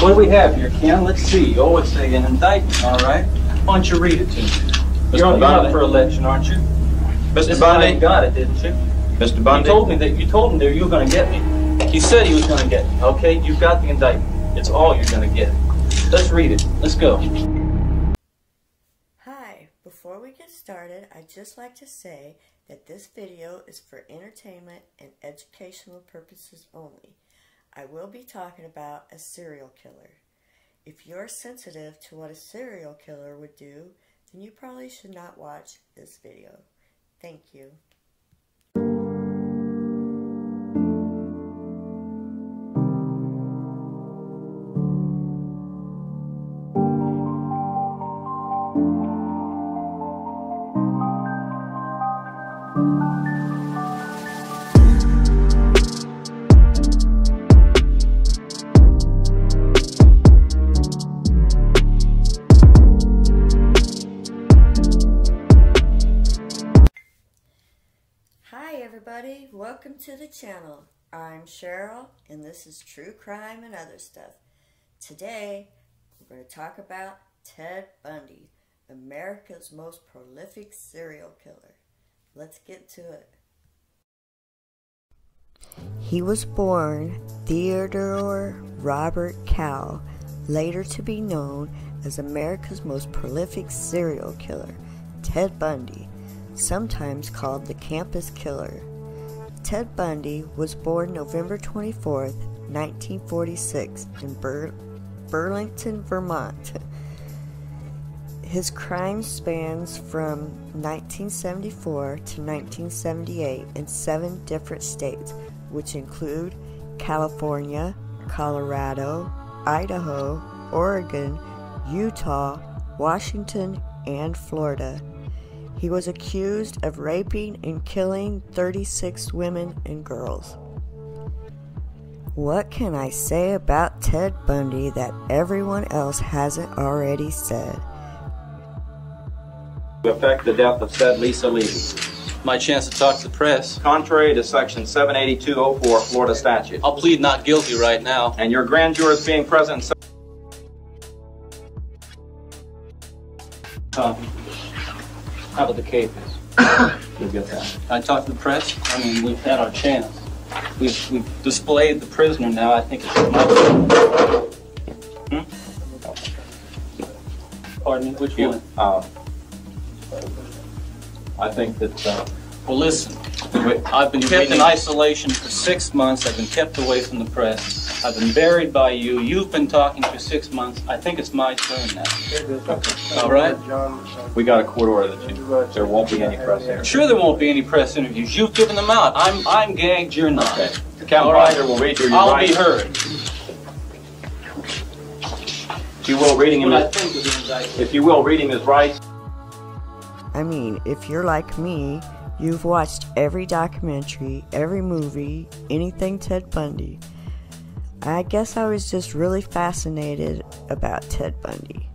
What do we have here, Ken? Let's see. Oh, it's an indictment, all right. Why don't you read it to me? You're up for election, aren't you? Mr. Bundy? You got it, didn't you? Mr. Bundy? You told him that you were going to get me. He said he was going to get me, okay? You've got the indictment. It's all you're going to get. Let's read it. Let's go. Hi, before we get started, I'd just like to say that this video is for entertainment and educational purposes only. I will be talking about a serial killer. If you're sensitive to what a serial killer would do, then you probably should not watch this video. Thank you. Everybody, welcome to the channel. I'm Cheryl and this is True Crime and Other Stuff. Today we're going to talk about Ted Bundy, America's most prolific serial killer. Let's get to it. He was born Theodore Robert Cowell, later to be known as America's most prolific serial killer, Ted Bundy, sometimes called the campus killer. Ted Bundy was born November 24th, 1946 in Burlington, Vermont. His crime spans from 1974 to 1978 in 7 different states, which include California, Colorado, Idaho, Oregon, Utah, Washington, and Florida. He was accused of raping and killing 36 women and girls. What can I say about Ted Bundy that everyone else hasn't already said? To affect the death of said Lisa Levy, My chance to talk to the press. contrary to section 78204 Florida statute. I'll plead not guilty right now. And your grand jurors being present. How about the capers? You'll get that. I talked to the press. I mean, we've had our chance. We've displayed the prisoner now. I think it's my turn. Pardon me, which one? I think that, Well, listen. I've been kept in isolation for 6 months. I've been kept away from the press. I've been buried by you. You've been talking for 6 months. I think it's my turn now. All right? we got a court order that there won't be any press here. Sure, there won't be any press interviews. You've given them out. I'm gagged. You're not. Okay. The Captain Binder will read your I'll rights. be heard. If you will, reading him. If you will, reading his rights. I mean, if you're like me, you've watched every documentary, every movie, anything Ted Bundy. I guess I was just really fascinated about Ted Bundy.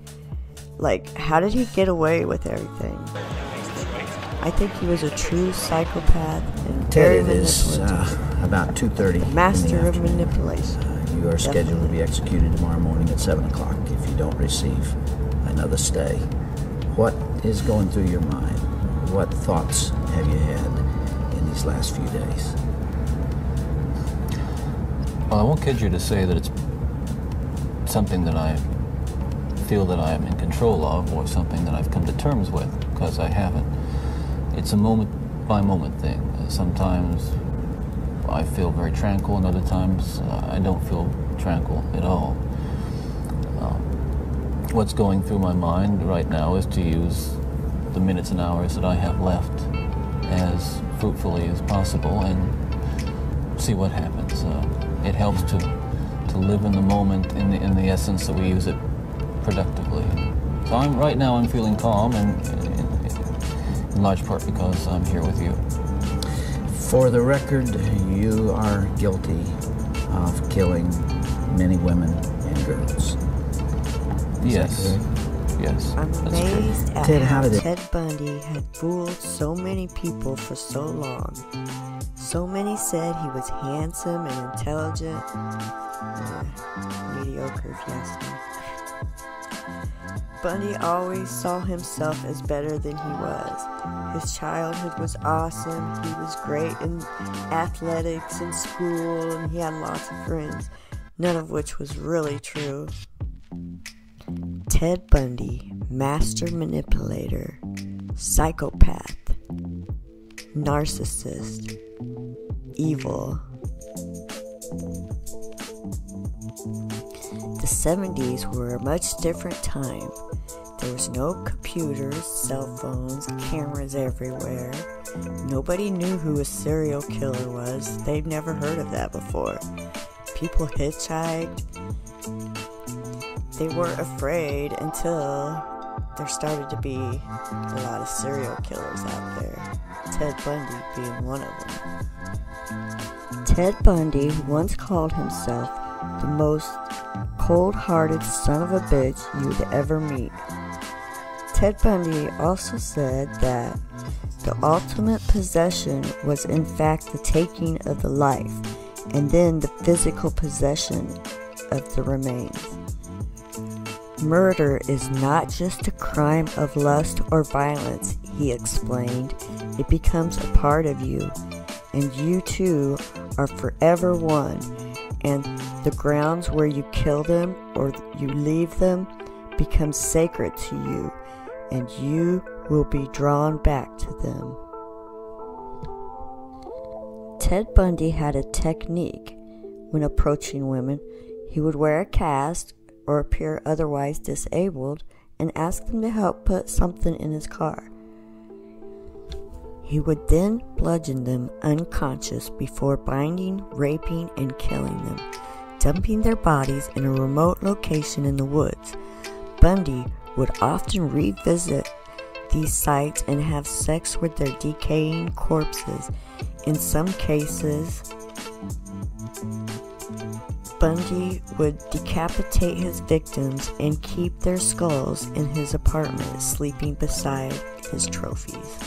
Like, how did he get away with everything? I think he was a true psychopath and very manipulative. About 2:30. Master of manipulation. You are scheduled to be executed tomorrow morning at 7 o'clock if you don't receive another stay. What is going through your mind? What thoughts have you had in these last few days? Well, I won't kid you to say that it's something that I feel that I am in control of or something that I've come to terms with, because I haven't. It's a moment-by-moment thing. Sometimes I feel very tranquil, and other times I don't feel tranquil at all. What's going through my mind right now is to use the minutes and hours that I have left as fruitfully as possible and see what happens. It helps to live in the moment in the essence that we use it productively. So right now I'm feeling calm, and in large part because I'm here with you. For the record, you are guilty of killing many women and girls. Yes. Yes. I'm that's amazed true. at Ted, how how did it- Ted Bundy had fooled so many people for so long. So many said he was handsome and intelligent. Mediocre, if you ask me. Bundy always saw himself as better than he was. His childhood was awesome. He was great in athletics in school, and he had lots of friends, none of which was really true. Ted Bundy, master manipulator, psychopath, narcissist, evil. The 70s were a much different time. There was no computers, cell phones, cameras everywhere. Nobody knew who a serial killer was. They'd never heard of that before. People hitchhiked. They weren't afraid until there started to be a lot of serial killers out there. Ted Bundy being one of them. Ted Bundy once called himself the most cold-hearted son of a bitch you'd ever meet. Ted Bundy also said that the ultimate possession was in fact the taking of the life, and then the physical possession of the remains. Murder is not just a crime of lust or violence, he explained. It becomes a part of you, and you two are forever one, and the grounds where you kill them or you leave them become sacred to you, and you will be drawn back to them. Ted Bundy had a technique when approaching women. He would wear a cast or appear otherwise disabled and ask them to help put something in his car. He would then bludgeon them unconscious before binding, raping, and killing them, dumping their bodies in a remote location in the woods. Bundy would often revisit these sites and have sex with their decaying corpses. In some cases, Bundy would decapitate his victims and keep their skulls in his apartment, sleeping beside his trophies.